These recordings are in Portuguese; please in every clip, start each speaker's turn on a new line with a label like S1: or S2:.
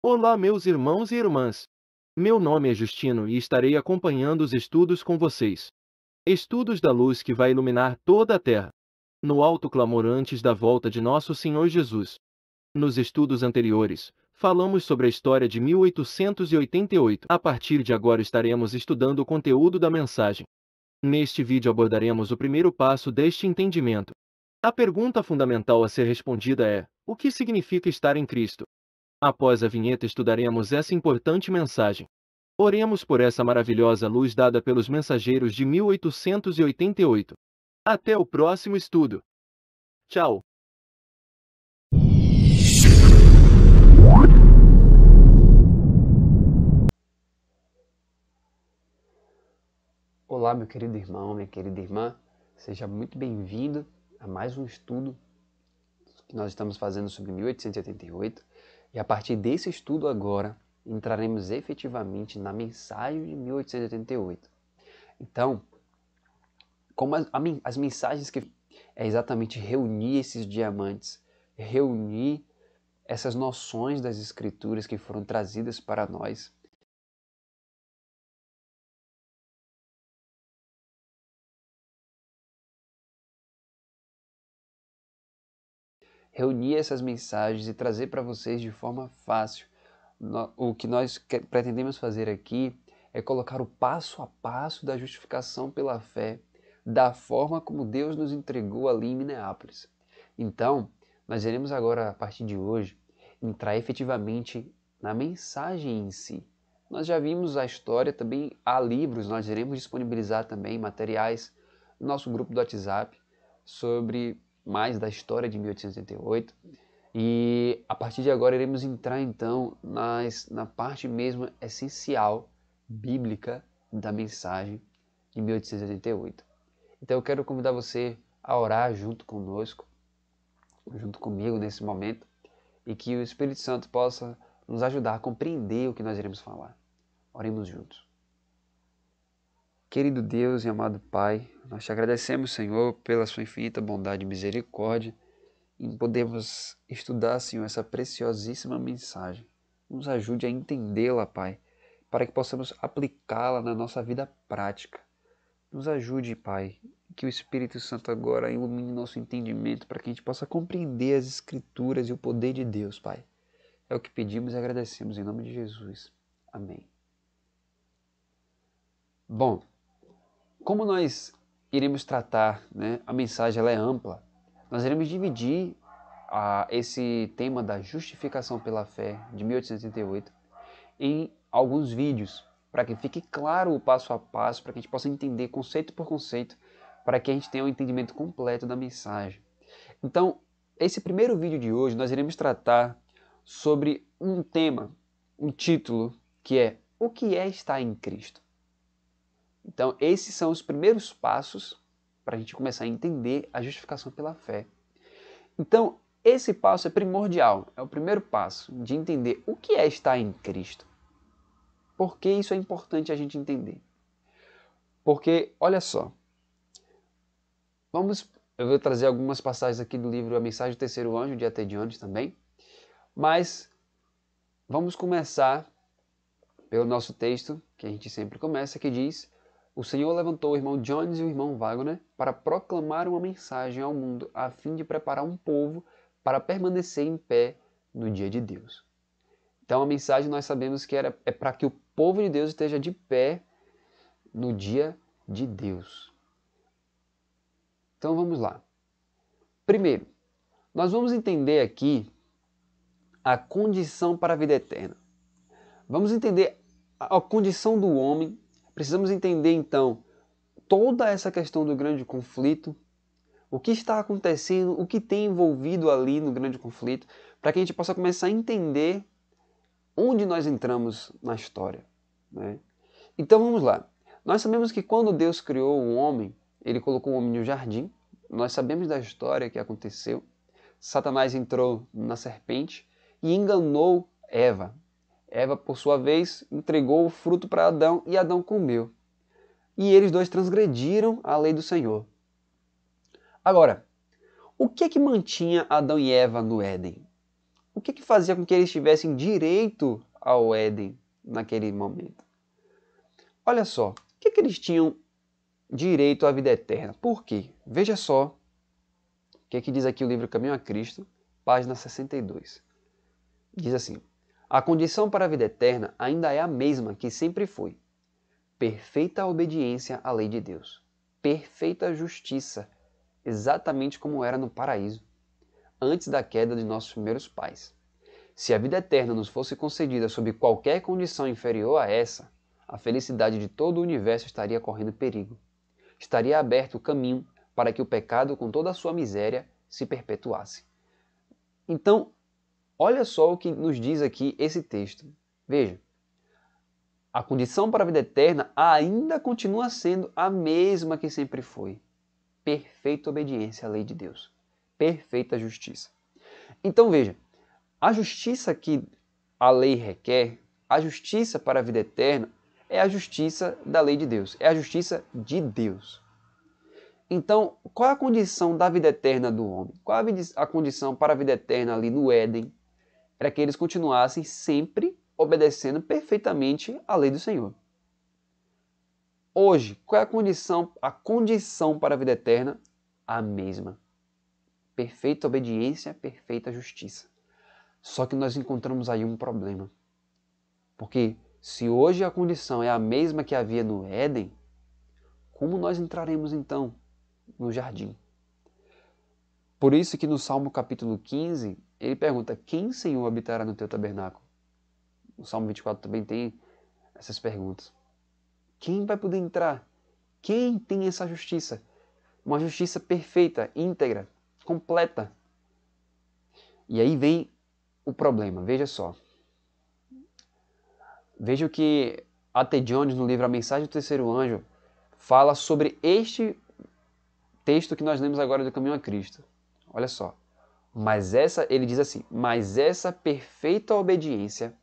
S1: Olá, meus irmãos e irmãs. Meu nome é Justino e estarei acompanhando os estudos com vocês. Estudos da luz que vai iluminar toda a terra. No alto clamor antes da volta de nosso Senhor Jesus. Nos estudos anteriores, falamos sobre a história de 1888. A partir de agora estaremos estudando o conteúdo da mensagem. Neste vídeo abordaremos o primeiro passo deste entendimento. A pergunta fundamental a ser respondida é: o que significa estar em Cristo? Após a vinheta estudaremos essa importante mensagem. Oremos por essa maravilhosa luz dada pelos mensageiros de 1888. Até o próximo estudo. Tchau!
S2: Olá, meu querido irmão, minha querida irmã, seja muito bem-vindo a mais um estudo que nós estamos fazendo sobre 1888 e a partir desse estudo agora entraremos efetivamente na mensagem de 1888. Então, como as mensagens que é exatamente reunir esses diamantes, reunir essas noções das Escrituras que foram trazidas para nós, reunir essas mensagens e trazer para vocês de forma fácil. O que nós pretendemos fazer aqui é colocar o passo a passo da justificação pela fé, da forma como Deus nos entregou ali em Minneapolis. Então, nós iremos agora, a partir de hoje, entrar efetivamente na mensagem em si. Nós já vimos a história, também há livros, nós iremos disponibilizar também materiais no nosso grupo do WhatsApp sobre mais da história de 1888 e a partir de agora iremos entrar então na parte mesmo essencial bíblica da mensagem de 1888. Então eu quero convidar você a orar junto conosco, junto comigo nesse momento, e que o Espírito Santo possa nos ajudar a compreender o que nós iremos falar. Oremos juntos. Querido Deus e amado Pai, nós te agradecemos, Senhor, pela sua infinita bondade e misericórdia em podermos estudar, Senhor, essa preciosíssima mensagem. Nos ajude a entendê-la, Pai, para que possamos aplicá-la na nossa vida prática. Nos ajude, Pai, que o Espírito Santo agora ilumine nosso entendimento para que a gente possa compreender as Escrituras e o poder de Deus, Pai. É o que pedimos e agradecemos em nome de Jesus. Amém. Bom, como nós iremos tratar, né, a mensagem ela é ampla, nós iremos dividir esse tema da justificação pela fé de 1888 em alguns vídeos, para que fique claro o passo a passo, para que a gente possa entender conceito por conceito, para que a gente tenha um entendimento completo da mensagem. Então, esse primeiro vídeo de hoje nós iremos tratar sobre um tema, um título, que é: o que é estar em Cristo? Então, esses são os primeiros passos para a gente começar a entender a justificação pela fé. Então, esse passo é primordial, é o primeiro passo de entender o que é estar em Cristo. Por que isso é importante a gente entender? Porque, olha só, eu vou trazer algumas passagens aqui do livro A Mensagem do Terceiro Anjo, de A.T. Jones também, mas vamos começar pelo nosso texto, que a gente sempre começa, que diz: o Senhor levantou o irmão Jones e o irmão Wagner para proclamar uma mensagem ao mundo a fim de preparar um povo para permanecer em pé no dia de Deus. Então a mensagem nós sabemos que é para que o povo de Deus esteja de pé no dia de Deus. Então vamos lá. Primeiro, nós vamos entender aqui a condição para a vida eterna. Vamos entender a condição do homem. Precisamos entender então toda essa questão do grande conflito, o que está acontecendo, o que tem envolvido ali no grande conflito, para que a gente possa começar a entender onde nós entramos na história, né? Então vamos lá. Nós sabemos que quando Deus criou o homem, ele colocou o homem no jardim. Nós sabemos da história que aconteceu. Satanás entrou na serpente e enganou Eva. Eva, por sua vez, entregou o fruto para Adão e Adão comeu. E eles dois transgrediram a lei do Senhor. Agora, o que é que mantinha Adão e Eva no Éden? O que é que fazia com que eles tivessem direito ao Éden naquele momento? Olha só, o que é que eles tinham direito à vida eterna? Por quê? Veja só o que é que diz aqui o livro Caminho a Cristo, página 62. Diz assim: a condição para a vida eterna ainda é a mesma que sempre foi. Perfeita obediência à lei de Deus. Perfeita justiça, exatamente como era no paraíso, antes da queda de nossos primeiros pais. Se a vida eterna nos fosse concedida sob qualquer condição inferior a essa, a felicidade de todo o universo estaria correndo perigo. Estaria aberto o caminho para que o pecado, com toda a sua miséria, se perpetuasse. Então, olha só o que nos diz aqui esse texto. Veja, a condição para a vida eterna ainda continua sendo a mesma que sempre foi. Perfeita obediência à lei de Deus. Perfeita justiça. Então veja, a justiça que a lei requer, a justiça para a vida eterna, é a justiça da lei de Deus. É a justiça de Deus. Então, qual é a condição da vida eterna do homem? Qual é a condição para a vida eterna ali no Éden? Era que eles continuassem sempre obedecendo perfeitamente à lei do Senhor. Hoje, qual é a condição? A condição para a vida eterna? A mesma. Perfeita obediência, perfeita justiça. Só que nós encontramos aí um problema. Porque se hoje a condição é a mesma que havia no Éden, como nós entraremos então no jardim? Por isso que no Salmo capítulo 15, ele pergunta: quem, Senhor, habitará no teu tabernáculo? O Salmo 24 também tem essas perguntas. Quem vai poder entrar? Quem tem essa justiça? Uma justiça perfeita, íntegra, completa. E aí vem o problema, veja só. Veja o que A.T. Jones, no livro A Mensagem do Terceiro Anjo, fala sobre este texto que nós lemos agora do Caminho a Cristo. Olha só. Ele diz assim: mas essa perfeita obediência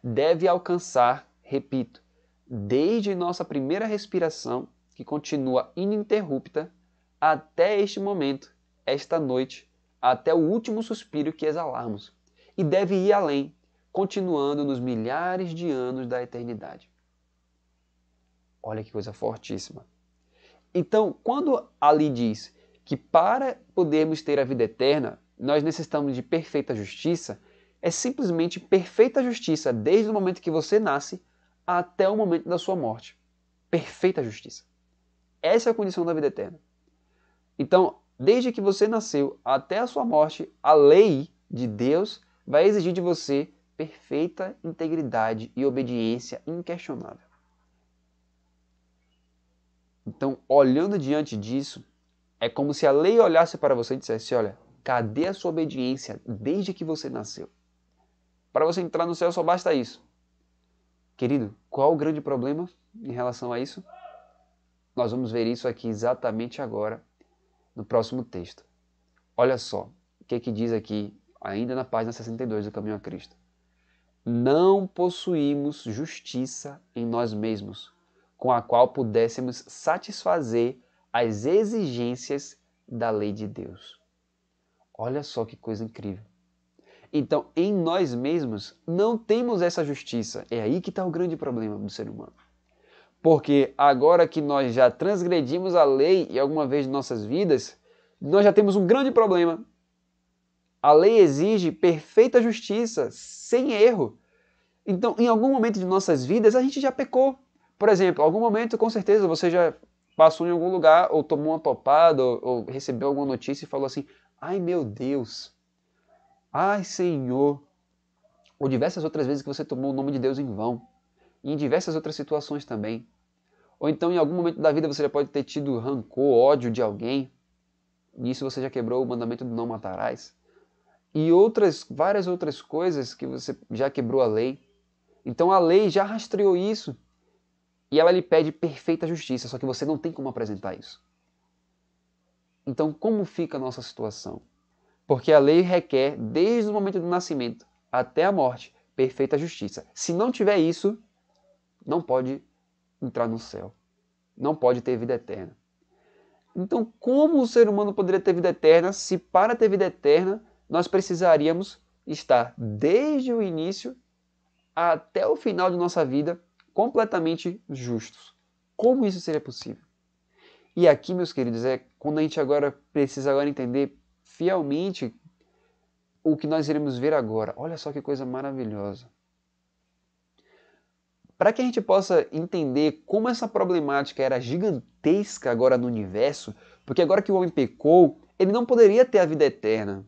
S2: deve alcançar, repito, desde nossa primeira respiração, que continua ininterrupta, até este momento, esta noite, até o último suspiro que exalarmos. E deve ir além, continuando nos milhares de anos da eternidade. Olha que coisa fortíssima. Então, quando ali diz que para podermos ter a vida eterna, nós necessitamos de perfeita justiça, é simplesmente perfeita justiça desde o momento que você nasce até o momento da sua morte. Perfeita justiça. Essa é a condição da vida eterna. Então, desde que você nasceu até a sua morte, a lei de Deus vai exigir de você perfeita integridade e obediência inquestionável. Então, olhando diante disso, é como se a lei olhasse para você e dissesse: olha, cadê a sua obediência desde que você nasceu? Para você entrar no céu só basta isso. Querido, qual o grande problema em relação a isso? Nós vamos ver isso aqui exatamente agora, no próximo texto. Olha só o que diz aqui, ainda na página 62 do Caminho a Cristo. Não possuímos justiça em nós mesmos, com a qual pudéssemos satisfazer as exigências da lei de Deus. Olha só que coisa incrível. Então, em nós mesmos, não temos essa justiça. É aí que está o grande problema do ser humano. Porque agora que nós já transgredimos a lei em alguma vez de nossas vidas, nós já temos um grande problema. A lei exige perfeita justiça, sem erro. Então, em algum momento de nossas vidas, a gente já pecou. Por exemplo, em algum momento, com certeza, você já passou em algum lugar, ou tomou uma topada, ou recebeu alguma notícia e falou assim: ai meu Deus, ai Senhor. Ou diversas outras vezes que você tomou o nome de Deus em vão. E em diversas outras situações também. Ou então, em algum momento da vida, você já pode ter tido rancor, ódio de alguém. Nisso você já quebrou o mandamento do não matarás. E várias outras coisas que você já quebrou a lei. Então a lei já rastreou isso. E ela lhe pede perfeita justiça, só que você não tem como apresentar isso. Então como fica a nossa situação? Porque a lei requer, desde o momento do nascimento até a morte, perfeita justiça. Se não tiver isso, não pode entrar no céu. Não pode ter vida eterna. Então, como o ser humano poderia ter vida eterna se para ter vida eterna nós precisaríamos estar desde o início até o final de nossa vida completamente justos? Como isso seria possível? E aqui, meus queridos, é quando a gente precisa entender fielmente o que nós iremos ver agora. Olha só que coisa maravilhosa. Para que a gente possa entender como essa problemática era gigantesca agora no universo, porque agora que o homem pecou, ele não poderia ter a vida eterna.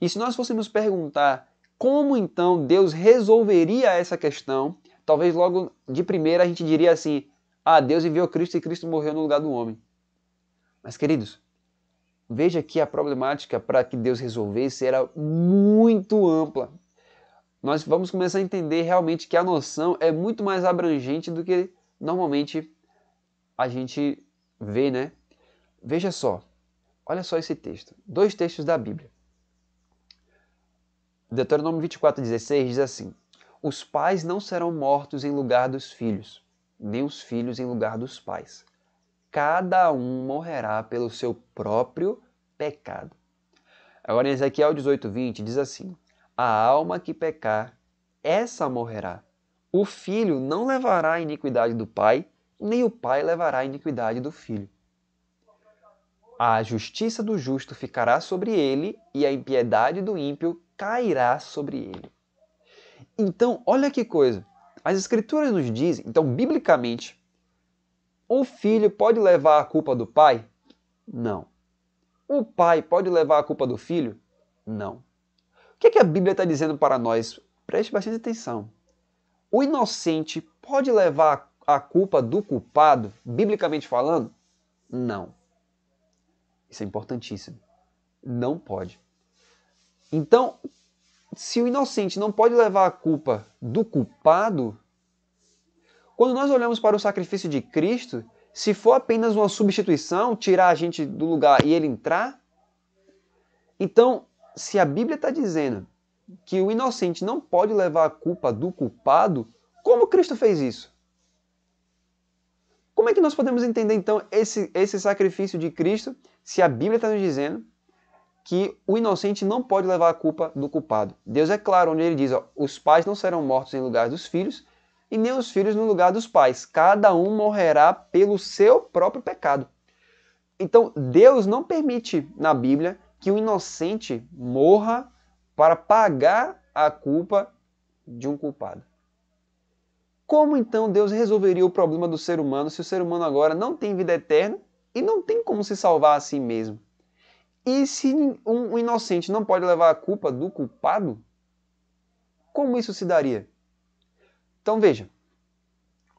S2: E se nós fôssemos perguntar como então Deus resolveria essa questão, talvez logo de primeira a gente diria assim: Deus enviou Cristo e Cristo morreu no lugar do homem. Mas, queridos, veja que a problemática para que Deus resolvesse era muito ampla. Nós vamos começar a entender realmente que a noção é muito mais abrangente do que normalmente a gente vê, né? Veja só, olha só esse texto. 2 textos da Bíblia. Deuteronômio 24:16 diz assim: os pais não serão mortos em lugar dos filhos, nem os filhos em lugar dos pais. Cada um morrerá pelo seu próprio pecado. Agora em Ezequiel 18:20 diz assim: a alma que pecar, essa morrerá. O filho não levará a iniquidade do pai, nem o pai levará a iniquidade do filho. A justiça do justo ficará sobre ele, e a impiedade do ímpio cairá sobre ele. Então, olha que coisa. As Escrituras nos dizem, então, biblicamente, o filho pode levar a culpa do pai? Não. O pai pode levar a culpa do filho? Não. O que a Bíblia está dizendo para nós? Preste bastante atenção. O inocente pode levar a culpa do culpado, biblicamente falando? Não. Isso é importantíssimo. Não pode. Então, se o inocente não pode levar a culpa do culpado, quando nós olhamos para o sacrifício de Cristo, se for apenas uma substituição, tirar a gente do lugar e ele entrar, então, se a Bíblia está dizendo que o inocente não pode levar a culpa do culpado, como Cristo fez isso? Como é que nós podemos entender, então, esse sacrifício de Cristo, se a Bíblia está nos dizendo que o inocente não pode levar a culpa do culpado? Deus é claro, onde ele diz, os pais não serão mortos em lugar dos filhos, e nem os filhos no lugar dos pais. Cada um morrerá pelo seu próprio pecado. Então, Deus não permite, na Bíblia, que o inocente morra para pagar a culpa de um culpado. Como então Deus resolveria o problema do ser humano se o ser humano agora não tem vida eterna e não tem como se salvar a si mesmo? E se um inocente não pode levar a culpa do culpado, como isso se daria? Então veja,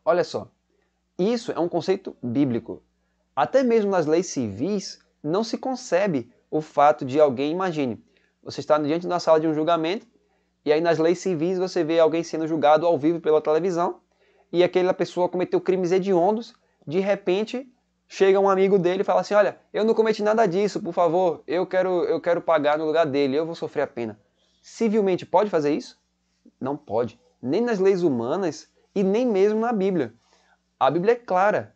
S2: olha só, isso é um conceito bíblico. Até mesmo nas leis civis não se concebe o fato de alguém, imagine, você está diante de uma sala de um julgamento, e aí nas leis civis você vê alguém sendo julgado ao vivo pela televisão, e aquela pessoa cometeu crimes hediondos, de repente chega um amigo dele e fala assim, olha, eu não cometi nada disso, por favor, eu quero pagar no lugar dele, eu vou sofrer a pena. Civilmente pode fazer isso? Não pode. Nem nas leis humanas e nem mesmo na Bíblia. A Bíblia é clara.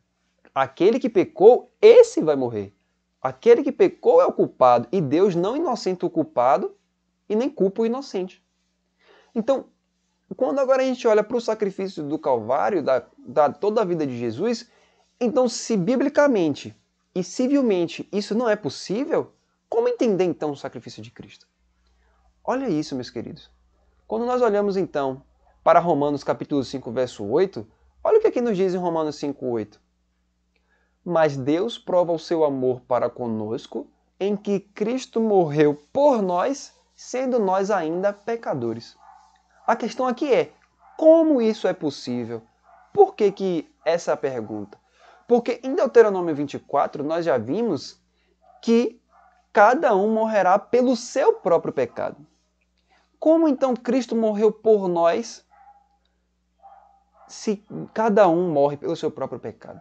S2: Aquele que pecou, esse vai morrer. Aquele que pecou é o culpado. E Deus não inocenta o culpado e nem culpa o inocente. Então, quando agora a gente olha para o sacrifício do Calvário, da toda a vida de Jesus, então se biblicamente e civilmente isso não é possível, como entender então o sacrifício de Cristo? Olha isso, meus queridos. Quando nós olhamos então para Romanos capítulo 5, verso 8, olha o que aqui nos diz em Romanos 5, 8. Mas Deus prova o seu amor para conosco em que Cristo morreu por nós, sendo nós ainda pecadores. A questão aqui é, como isso é possível? Por que essa é a pergunta? Porque em Deuteronômio 24 nós já vimos que cada um morrerá pelo seu próprio pecado. Como então Cristo morreu por nós se cada um morre pelo seu próprio pecado?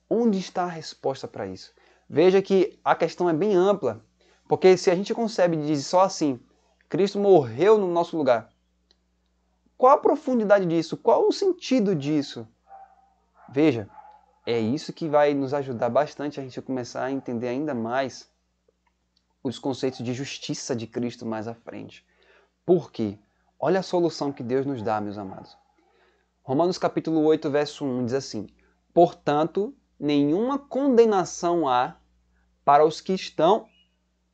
S2: Onde está a resposta para isso? Veja que a questão é bem ampla, porque se a gente concebe de dizer só assim, Cristo morreu no nosso lugar, Qual a profundidade disso? Qual o sentido disso? Veja, é isso que vai nos ajudar bastante a gente começar a entender ainda mais os conceitos de justiça de Cristo mais à frente. Por quê? Olha a solução que Deus nos dá, meus amados. Romanos capítulo 8, verso 1 diz assim: portanto, nenhuma condenação há para os que estão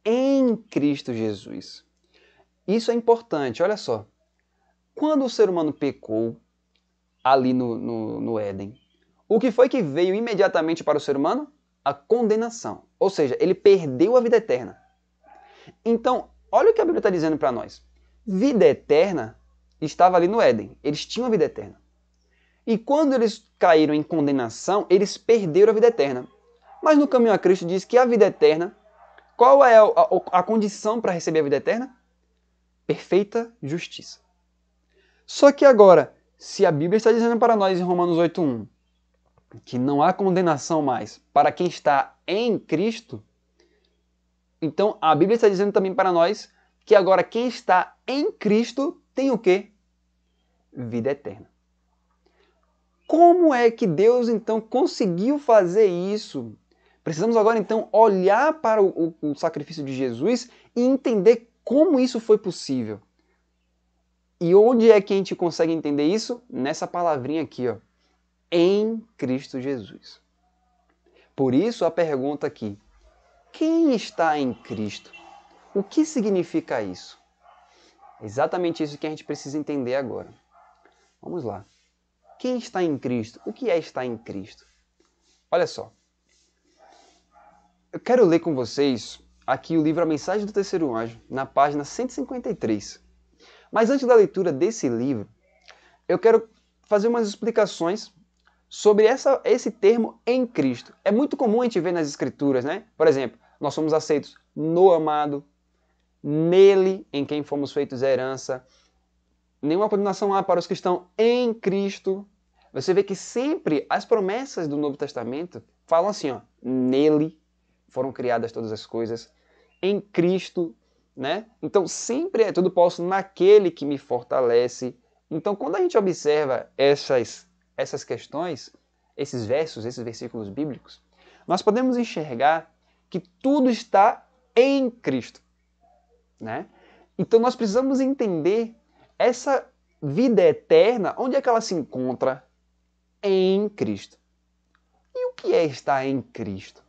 S2: em Cristo Jesus. Isso é importante, olha só. Quando o ser humano pecou ali no Éden, o que foi que veio imediatamente para o ser humano? A condenação. Ou seja, ele perdeu a vida eterna. Então, olha o que a Bíblia está dizendo para nós. Vida eterna estava ali no Éden. Eles tinham a vida eterna. E quando eles caíram em condenação, eles perderam a vida eterna. Mas no caminho a Cristo diz que a vida eterna, qual é a condição para receber a vida eterna? Perfeita justiça. Só que agora, se a Bíblia está dizendo para nós em Romanos 8:1 que não há condenação mais para quem está em Cristo, então a Bíblia está dizendo também para nós que agora quem está em Cristo tem o quê? Vida eterna. Como é que Deus então conseguiu fazer isso? Precisamos agora então olhar para o sacrifício de Jesus e entender como isso foi possível. E onde é que a gente consegue entender isso? Nessa palavrinha aqui, ó. Em Cristo Jesus. Por isso a pergunta aqui: quem está em Cristo? O que significa isso? É exatamente isso que a gente precisa entender agora. Vamos lá. Quem está em Cristo? O que é estar em Cristo? Olha só. Eu quero ler com vocês aqui o livro A Mensagem do Terceiro Anjo, na página 153. Mas antes da leitura desse livro, eu quero fazer umas explicações sobre esse termo em Cristo. É muito comum a gente ver nas Escrituras, né? Por exemplo, nós somos aceitos no amado, nele em quem fomos feitos herança. Nenhuma condenação há para os que estão em Cristo. Você vê que sempre as promessas do Novo Testamento falam assim, ó, nele foram criadas todas as coisas, em Cristo, né? Então sempre é tudo posso naquele que me fortalece. Então quando a gente observa essas questões, esses versos, esses versículos bíblicos, nós podemos enxergar que tudo está em Cristo, né? Então nós precisamos entender essa vida eterna, onde é que ela se encontra? Em Cristo. E o que é estar em Cristo?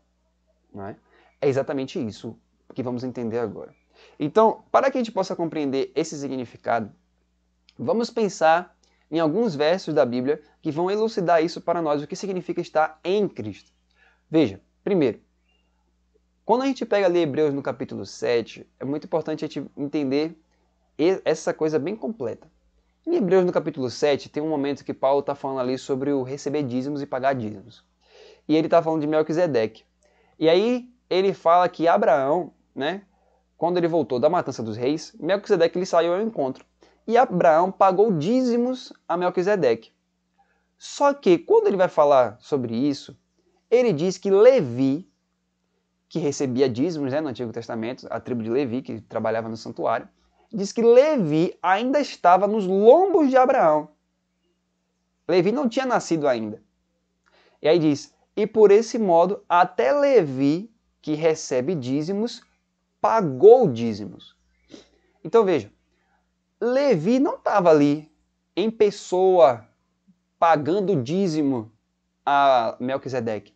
S2: Não é? É exatamente isso que vamos entender agora. Então, para que a gente possa compreender esse significado, vamos pensar em alguns versos da Bíblia que vão elucidar isso para nós, o que significa estar em Cristo. Veja, primeiro, quando a gente pega ali Hebreus no capítulo 7, é muito importante a gente entender essa coisa bem completa. Em Hebreus no capítulo 7, tem um momento que Paulo está falando ali sobre o receber dízimos e pagar dízimos. E ele está falando de Melquisedeque. E aí ele fala que Abraão, né, quando ele voltou da matança dos reis, Melquisedeque ele saiu ao encontro. E Abraão pagou dízimos a Melquisedeque. Só que quando ele vai falar sobre isso, ele diz que Levi, que recebia dízimos, né, no Antigo Testamento, a tribo de Levi, que trabalhava no santuário, diz que Levi ainda estava nos lombos de Abraão. Levi não tinha nascido ainda. E aí diz, e por esse modo, até Levi, que recebe dízimos, pagou dízimos. Então veja, Levi não estava ali em pessoa pagando dízimo a Melquisedeque.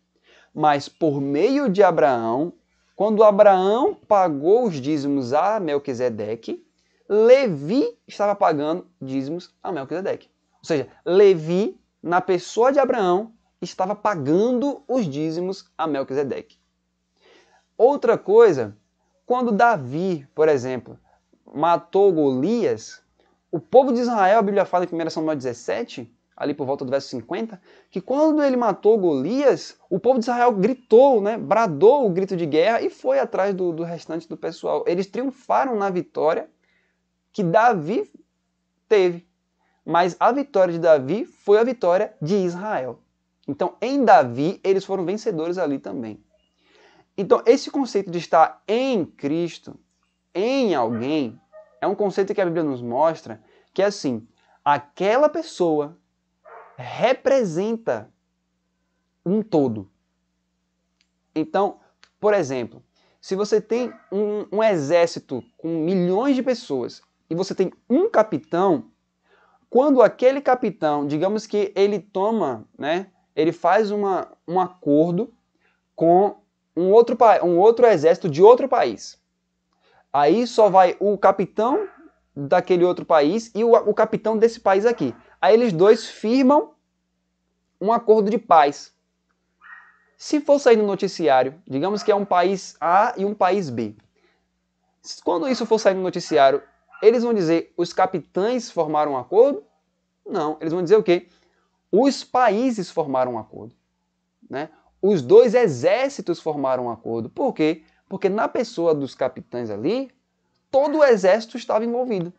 S2: Mas por meio de Abraão, quando Abraão pagou os dízimos a Melquisedeque, Levi estava pagando dízimos a Melquisedeque. Ou seja, Levi, na pessoa de Abraão, estava pagando os dízimos a Melquisedeque. Outra coisa, quando Davi, por exemplo, matou Golias, o povo de Israel, a Bíblia fala em 1 Samuel 17, ali por volta do verso 50, que quando ele matou Golias, o povo de Israel gritou, né, bradou o grito de guerra e foi atrás do restante do pessoal. Eles triunfaram na vitória que Davi teve. Mas a vitória de Davi foi a vitória de Israel. Então, em Davi, eles foram vencedores ali também. Então, esse conceito de estar em Cristo, em alguém, é um conceito que a Bíblia nos mostra que é assim, aquela pessoa representa um todo. Então, por exemplo, se você tem um exército com milhões de pessoas e você tem um capitão, quando aquele capitão, digamos que ele toma, né, ele faz um acordo com um outro exército de outro país. Aí só vai o capitão daquele outro país e o capitão desse país aqui. Aí eles dois firmam um acordo de paz. Se for sair no noticiário, digamos que é um país A e um país B. Quando isso for sair no noticiário, eles vão dizer os capitães formaram um acordo? Não, eles vão dizer o quê? Os países formaram um acordo. Né? Os dois exércitos formaram um acordo. Por quê? Porque na pessoa dos capitães ali, todo o exército estava envolvido.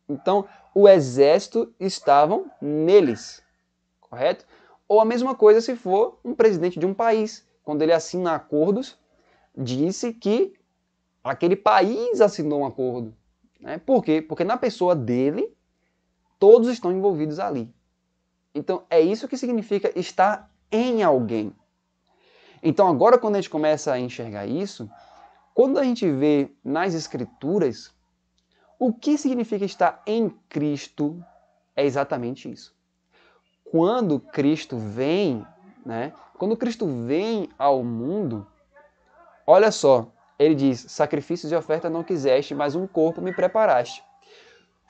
S2: Então, o exército estavam neles, correto? Ou a mesma coisa se for um presidente de um país. Quando ele assina acordos, disse que aquele país assinou um acordo. Né? Por quê? Porque na pessoa dele, todos estão envolvidos ali. Então, é isso que significa estar em alguém. Então, agora quando a gente começa a enxergar isso, quando a gente vê nas Escrituras, o que significa estar em Cristo é exatamente isso. Quando Cristo vem, né? Quando Cristo vem ao mundo, olha só, ele diz, sacrifícios e oferta não quiseste, mas um corpo me preparaste.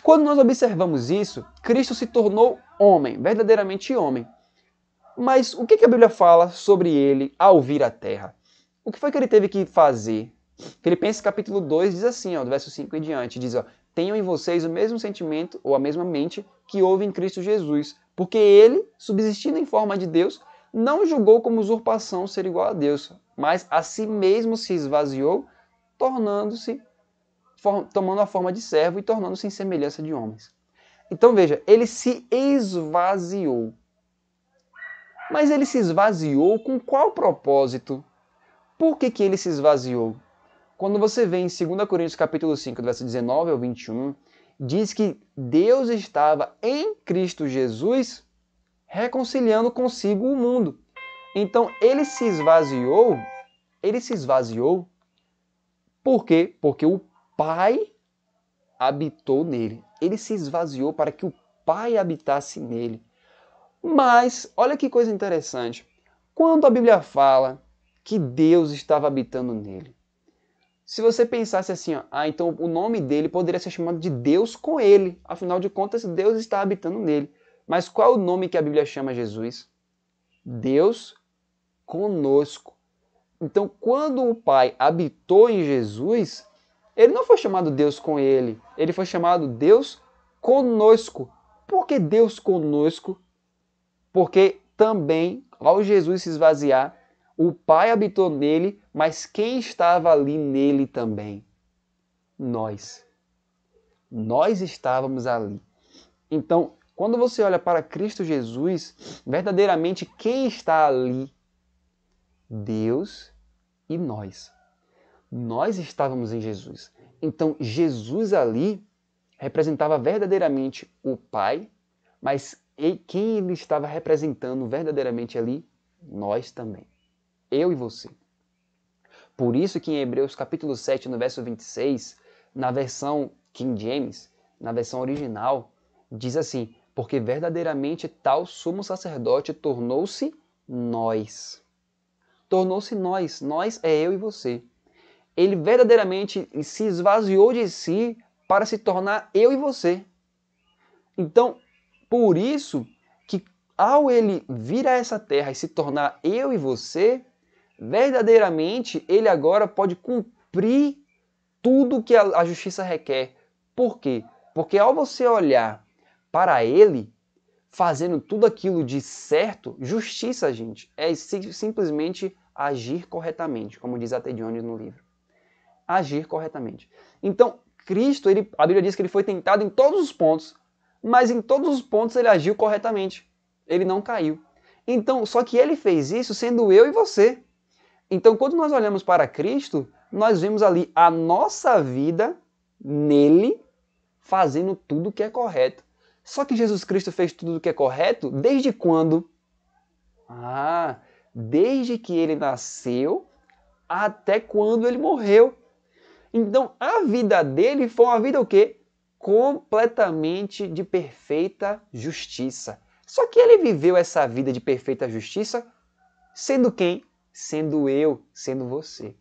S2: Quando nós observamos isso, Cristo se tornou homem, verdadeiramente homem. Mas o que a Bíblia fala sobre ele ao vir à Terra? O que foi que ele teve que fazer? Filipenses capítulo 2 diz assim, ó, do verso 5 em diante, diz, ó, tenham em vocês o mesmo sentimento ou a mesma mente que houve em Cristo Jesus, porque ele, subsistindo em forma de Deus, não julgou como usurpação ser igual a Deus, mas a si mesmo se esvaziou, tomando a forma de servo e tornando-se em semelhança de homens. Então veja, ele se esvaziou. Mas ele se esvaziou com qual propósito? Por que ele se esvaziou? Quando você vê em 2 Coríntios capítulo 5, do verso 19 ao 21, diz que Deus estava em Cristo Jesus reconciliando consigo o mundo. Então ele se esvaziou por quê? Porque o Pai habitou nele. Ele se esvaziou para que o Pai habitasse nele. Mas, olha que coisa interessante. Quando a Bíblia fala que Deus estava habitando nele, se você pensasse assim, ó, então o nome dele poderia ser chamado de Deus com ele. Afinal de contas, Deus está habitando nele. Mas qual é o nome que a Bíblia chama Jesus? Deus conosco. Então, quando o Pai habitou em Jesus, ele não foi chamado Deus com ele, ele foi chamado Deus conosco. Por que Deus conosco? Porque também, ao Jesus se esvaziar, o Pai habitou nele, mas quem estava ali nele também? Nós. Nós estávamos ali. Então, quando você olha para Cristo Jesus, verdadeiramente quem está ali? Deus e nós. Nós estávamos em Jesus. Então, Jesus ali representava verdadeiramente o Pai, mas quem ele estava representando verdadeiramente ali? Nós também. Eu e você. Por isso que em Hebreus capítulo 7, no verso 26, na versão King James, na versão original, diz assim, porque verdadeiramente tal sumo sacerdote tornou-se nós. Tornou-se nós. Nós é eu e você. Ele verdadeiramente se esvaziou de si para se tornar eu e você. Então, por isso que ao ele vir a essa terra e se tornar eu e você, verdadeiramente ele agora pode cumprir tudo que a justiça requer. Por quê? Porque ao você olhar para ele, fazendo tudo aquilo de certo, justiça, gente, é simplesmente agir corretamente, como diz A.T. Jones no livro. Agir corretamente. Então, Cristo, a Bíblia diz que ele foi tentado em todos os pontos, mas em todos os pontos ele agiu corretamente. Ele não caiu. Então, só que ele fez isso sendo eu e você. Então, quando nós olhamos para Cristo, nós vemos ali a nossa vida nele fazendo tudo que é correto. Só que Jesus Cristo fez tudo o que é correto desde quando? Desde que ele nasceu até quando ele morreu. Então, a vida dele foi uma vida o quê? Completamente de perfeita justiça. Só que ele viveu essa vida de perfeita justiça sendo quem? Sendo eu, sendo você.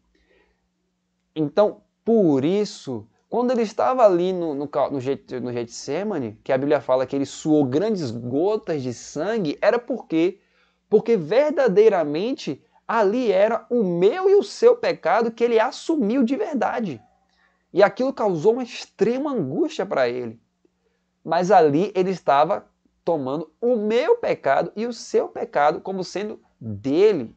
S2: Então, por isso, quando ele estava ali no Getsemane, que a Bíblia fala que ele suou grandes gotas de sangue, era porque verdadeiramente ali era o meu e o seu pecado que ele assumiu de verdade. E aquilo causou uma extrema angústia para ele. Mas ali ele estava tomando o meu pecado e o seu pecado como sendo dele.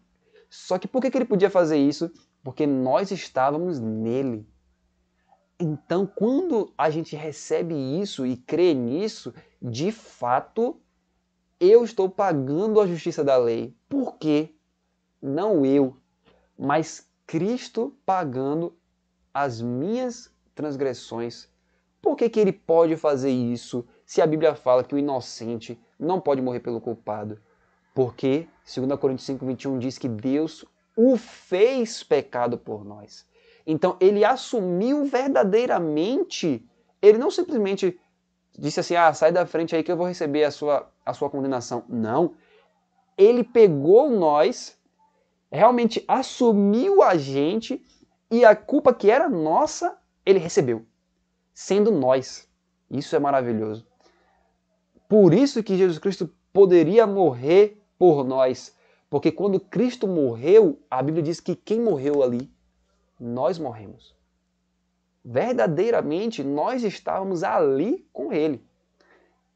S2: Só que por que ele podia fazer isso? Porque nós estávamos nele. Então, quando a gente recebe isso e crê nisso, de fato, eu estou pagando a justiça da lei. Por quê? Não eu, mas Cristo pagando as minhas transgressões. Por que ele pode fazer isso se a Bíblia fala que o inocente não pode morrer pelo culpado? Porque 2 Coríntios 5:21 diz que Deus o fez pecado por nós. Então ele assumiu verdadeiramente, ele não simplesmente disse assim, sai da frente aí que eu vou receber a sua condenação. Não, ele pegou nós, realmente assumiu a gente e a culpa que era nossa, ele recebeu, sendo nós. Isso é maravilhoso. Por isso que Jesus Cristo poderia morrer por nós. Porque quando Cristo morreu, a Bíblia diz que quem morreu ali? Nós morremos. Verdadeiramente, nós estávamos ali com Ele.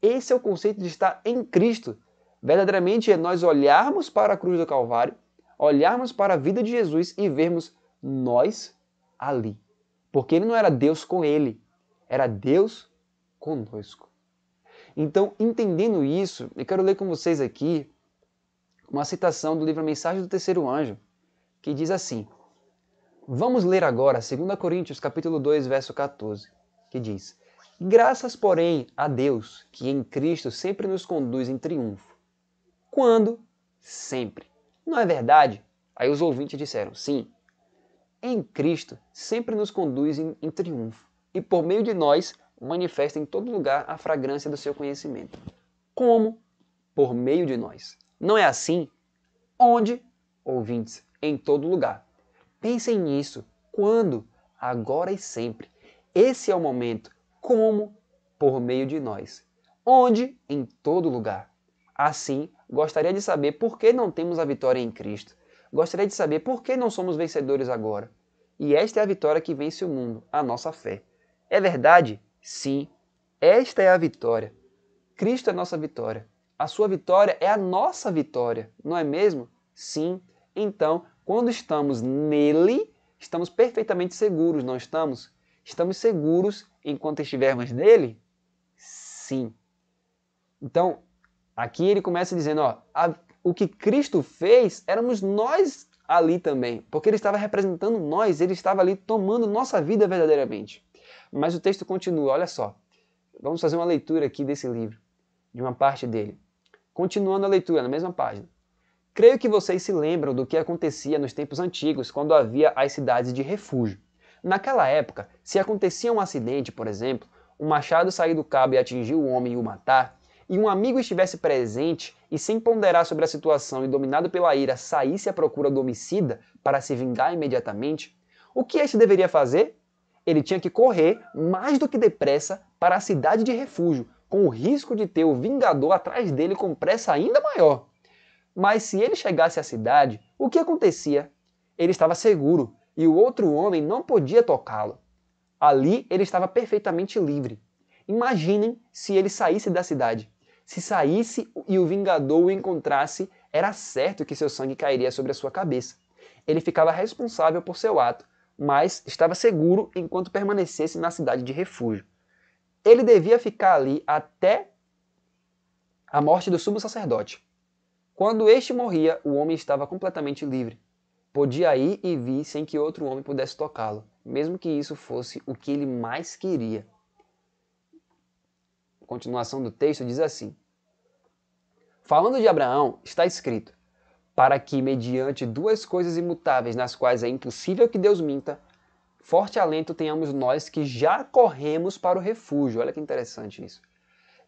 S2: Esse é o conceito de estar em Cristo. Verdadeiramente é nós olharmos para a cruz do Calvário, olharmos para a vida de Jesus e vermos nós ali. Porque Ele não era Deus com Ele, era Deus conosco. Então, entendendo isso, eu quero ler com vocês aqui uma citação do livro A Mensagem do Terceiro Anjo, que diz assim: vamos ler agora 2 Coríntios capítulo 2, verso 14, que diz: graças, porém, a Deus, que em Cristo sempre nos conduz em triunfo. Quando? Sempre. Não é verdade? Aí os ouvintes disseram: sim. Em Cristo sempre nos conduz em triunfo, e por meio de nós manifesta em todo lugar a fragrância do seu conhecimento. Como? Por meio de nós. Não é assim? Onde? Ouvintes, em todo lugar. Pensem nisso. Quando? Agora e sempre. Esse é o momento. Como? Por meio de nós. Onde? Em todo lugar. Assim, gostaria de saber por que não temos a vitória em Cristo. Gostaria de saber por que não somos vencedores agora. E esta é a vitória que vence o mundo, a nossa fé. É verdade? Sim. Esta é a vitória. Cristo é a nossa vitória. A sua vitória é a nossa vitória, não é mesmo? Sim. Então, quando estamos nele, estamos perfeitamente seguros, não estamos? Estamos seguros enquanto estivermos nele? Sim. Então, aqui ele começa dizendo, o que Cristo fez, éramos nós ali também, porque ele estava representando nós, ele estava ali tomando nossa vida verdadeiramente. Mas o texto continua, olha só. Vamos fazer uma leitura aqui desse livro, de uma parte dele. Continuando a leitura, na mesma página. Creio que vocês se lembram do que acontecia nos tempos antigos, quando havia as cidades de refúgio. Naquela época, se acontecia um acidente, por exemplo, um machado sair do cabo e atingir o homem e o matar, e um amigo estivesse presente e, sem ponderar sobre a situação e dominado pela ira, saísse à procura do homicida para se vingar imediatamente, o que este deveria fazer? Ele tinha que correr mais do que depressa para a cidade de refúgio, com o risco de ter o vingador atrás dele com pressa ainda maior. Mas se ele chegasse à cidade, o que acontecia? Ele estava seguro e o outro homem não podia tocá-lo. Ali ele estava perfeitamente livre. Imaginem se ele saísse da cidade. Se saísse e o vingador o encontrasse, era certo que seu sangue cairia sobre a sua cabeça. Ele ficava responsável por seu ato, mas estava seguro enquanto permanecesse na cidade de refúgio. Ele devia ficar ali até a morte do sumo sacerdote. Quando este morria, o homem estava completamente livre. Podia ir e vir sem que outro homem pudesse tocá-lo, mesmo que isso fosse o que ele mais queria. continuação do texto, diz assim: falando de Abraão, está escrito: para que, mediante duas coisas imutáveis, nas quais é impossível que Deus minta, forte alento tenhamos nós que já corremos para o refúgio. Olha que interessante isso.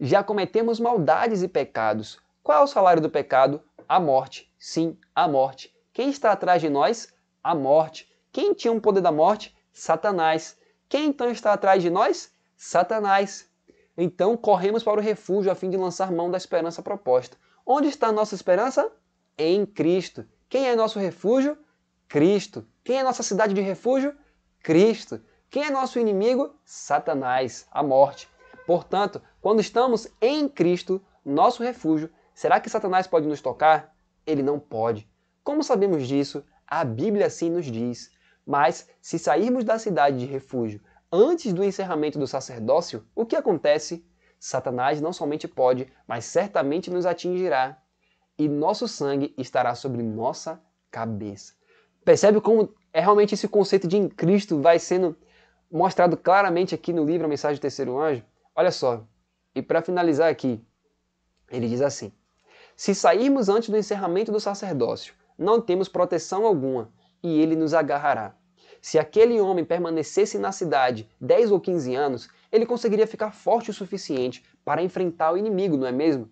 S2: Já cometemos maldades e pecados. Qual é o salário do pecado? A morte. Sim, a morte. Quem está atrás de nós? A morte. Quem tinha o poder da morte? Satanás. Quem então está atrás de nós? Satanás. Então corremos para o refúgio a fim de lançar mão da esperança proposta. Onde está a nossa esperança? Em Cristo. Quem é nosso refúgio? Cristo. Quem é nossa cidade de refúgio? Cristo. Quem é nosso inimigo? Satanás, a morte. Portanto, quando estamos em Cristo, nosso refúgio, será que Satanás pode nos tocar? Ele não pode. Como sabemos disso? A Bíblia assim nos diz. Mas, se sairmos da cidade de refúgio antes do encerramento do sacerdócio, o que acontece? Satanás não somente pode, mas certamente nos atingirá. E nosso sangue estará sobre nossa cabeça. Percebe como é realmente esse conceito de em Cristo vai sendo mostrado claramente aqui no livro A Mensagem do Terceiro Anjo? Olha só, e para finalizar aqui, ele diz assim: se sairmos antes do encerramento do sacerdócio, não temos proteção alguma, e ele nos agarrará. Se aquele homem permanecesse na cidade 10 ou 15 anos, ele conseguiria ficar forte o suficiente para enfrentar o inimigo, não é mesmo?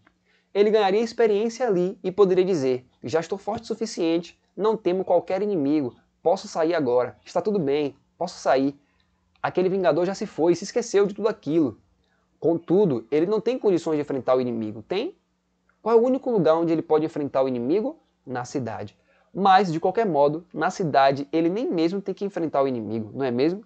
S2: Ele ganharia experiência ali e poderia dizer: já estou forte o suficiente, não temo qualquer inimigo, posso sair agora, está tudo bem, posso sair. Aquele vingador já se foi, se esqueceu de tudo aquilo. Contudo, ele não tem condições de enfrentar o inimigo, tem? Qual é o único lugar onde ele pode enfrentar o inimigo? Na cidade. Mas, de qualquer modo, na cidade ele nem mesmo tem que enfrentar o inimigo, não é mesmo?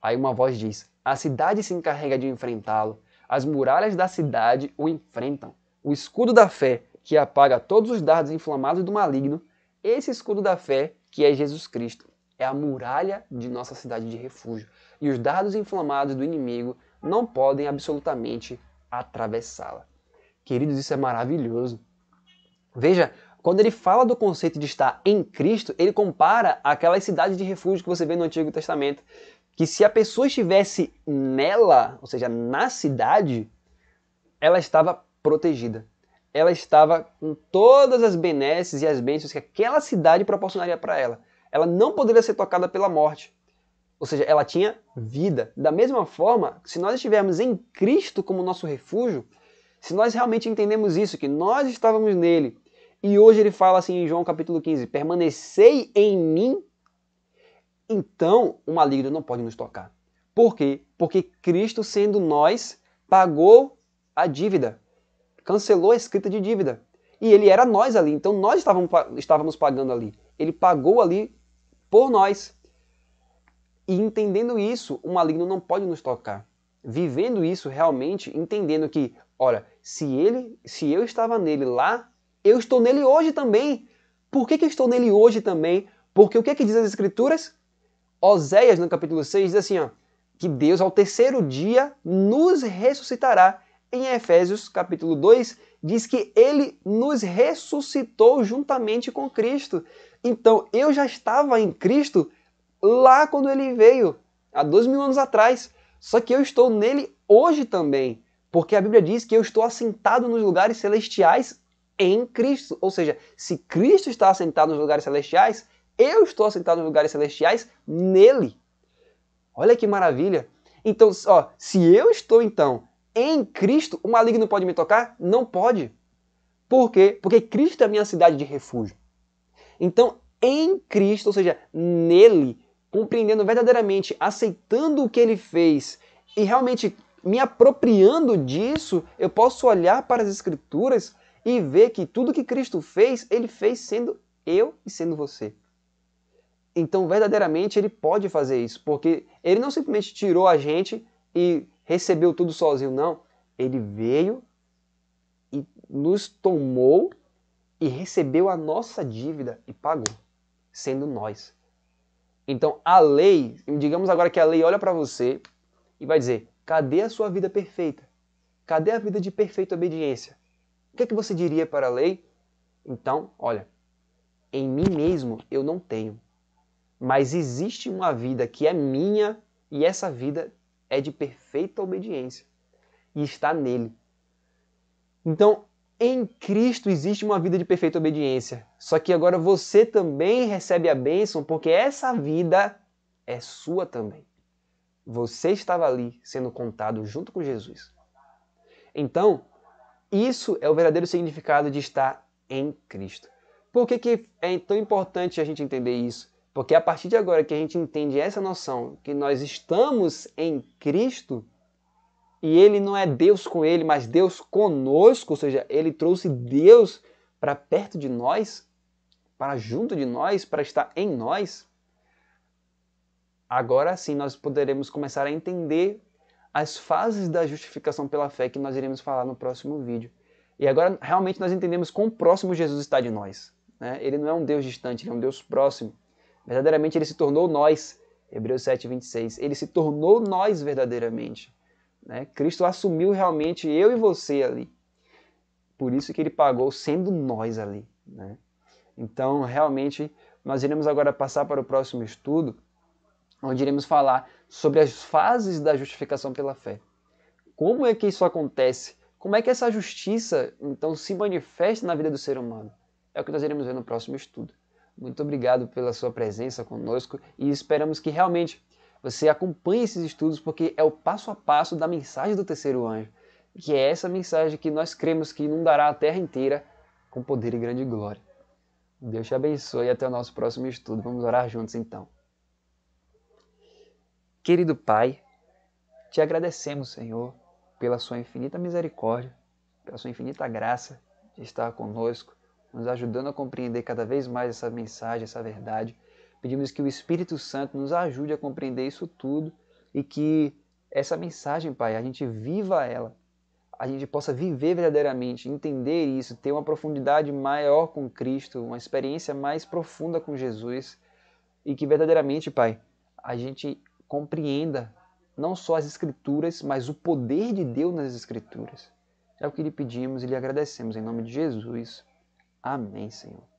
S2: Aí uma voz diz: a cidade se encarrega de enfrentá-lo, as muralhas da cidade o enfrentam. O escudo da fé, que apaga todos os dardos inflamados do maligno, esse escudo da fé, que é Jesus Cristo, é a muralha de nossa cidade de refúgio. E os dardos inflamados do inimigo não podem absolutamente atravessá-la. Queridos, isso é maravilhoso. Veja, quando ele fala do conceito de estar em Cristo, ele compara aquelas cidades de refúgio que você vê no Antigo Testamento, que se a pessoa estivesse nela, ou seja, na cidade, ela estava protegida. Ela estava com todas as benesses e as bênçãos que aquela cidade proporcionaria para ela. Ela não poderia ser tocada pela morte. Ou seja, ela tinha vida. Da mesma forma, se nós estivermos em Cristo como nosso refúgio, se nós realmente entendemos isso, que nós estávamos nele, e hoje ele fala assim em João capítulo 15, permanecei em mim, então o maligno não pode nos tocar. Por quê? Porque Cristo, sendo nós, pagou a dívida, cancelou a escrita de dívida. E ele era nós ali, então nós estávamos pagando ali. Ele pagou ali por nós. E entendendo isso, o maligno não pode nos tocar. Vivendo isso realmente, entendendo que, olha, se eu estava nele lá, eu estou nele hoje também. Por que eu estou nele hoje também? Porque o que diz as Escrituras? Oséias, no capítulo 6, diz assim, ó, que Deus ao terceiro dia nos ressuscitará. Em Efésios, capítulo 2, diz que ele nos ressuscitou juntamente com Cristo. Então, eu já estava em Cristo lá quando ele veio, há 2000 anos atrás. Só que eu estou nele hoje também, porque a Bíblia diz que eu estou assentado nos lugares celestiais em Cristo. Ou seja, se Cristo está assentado nos lugares celestiais, eu estou assentado nos lugares celestiais nele. Olha que maravilha. Então, ó, se eu estou então em Cristo, o maligno pode me tocar? Não pode. Por quê? Porque Cristo é a minha cidade de refúgio. Então, em Cristo, ou seja, nele, compreendendo verdadeiramente, aceitando o que ele fez e realmente me apropriando disso, eu posso olhar para as Escrituras e ver que tudo que Cristo fez, ele fez sendo eu e sendo você. Então, verdadeiramente, ele pode fazer isso, porque ele não simplesmente tirou a gente e recebeu tudo sozinho, não. Ele veio e nos tomou e recebeu a nossa dívida e pagou, sendo nós. Então, a lei, digamos agora que a lei olha para você e vai dizer, cadê a sua vida perfeita? Cadê a vida de perfeita obediência? O que é que você diria para a lei? Então, olha, em mim mesmo eu não tenho. Mas existe uma vida que é minha e essa vida é de perfeita obediência. e está nele. Então, em Cristo existe uma vida de perfeita obediência. Só que agora você também recebe a bênção, porque essa vida é sua também. Você estava ali sendo contado junto com Jesus. Então, isso é o verdadeiro significado de estar em Cristo. Por que é tão importante a gente entender isso? Porque a partir de agora que a gente entende essa noção, que nós estamos em Cristo, e Ele não é Deus com Ele, mas Deus conosco, ou seja, Ele trouxe Deus para perto de nós, para junto de nós, para estar em nós, agora sim nós poderemos começar a entender as fases da justificação pela fé que nós iremos falar no próximo vídeo. E agora realmente nós entendemos quão próximo Jesus está de nós. Né? Ele não é um Deus distante, Ele é um Deus próximo. Verdadeiramente Ele se tornou nós. Hebreus 7:26. Ele se tornou nós verdadeiramente. Né? Cristo assumiu realmente eu e você ali. Por isso que Ele pagou sendo nós ali. Né? Então, realmente, nós iremos agora passar para o próximo estudo, onde iremos falar sobre as fases da justificação pela fé. Como é que isso acontece? Como é que essa justiça, então, se manifesta na vida do ser humano? É o que nós iremos ver no próximo estudo. Muito obrigado pela sua presença conosco e esperamos que realmente você acompanhe esses estudos, porque é o passo a passo da mensagem do terceiro anjo, que é essa mensagem que nós cremos que inundará a terra inteira com poder e grande glória. Deus te abençoe e até o nosso próximo estudo. Vamos orar juntos então. Querido Pai, te agradecemos, Senhor, pela sua infinita misericórdia, pela sua infinita graça de estar conosco, nos ajudando a compreender cada vez mais essa mensagem, essa verdade. Pedimos que o Espírito Santo nos ajude a compreender isso tudo e que essa mensagem, Pai, a gente viva ela, a gente possa viver verdadeiramente, entender isso, ter uma profundidade maior com Cristo, uma experiência mais profunda com Jesus e que verdadeiramente, Pai, a gente compreenda não só as Escrituras, mas o poder de Deus nas Escrituras. É o que lhe pedimos e lhe agradecemos em nome de Jesus. Amém, Senhor.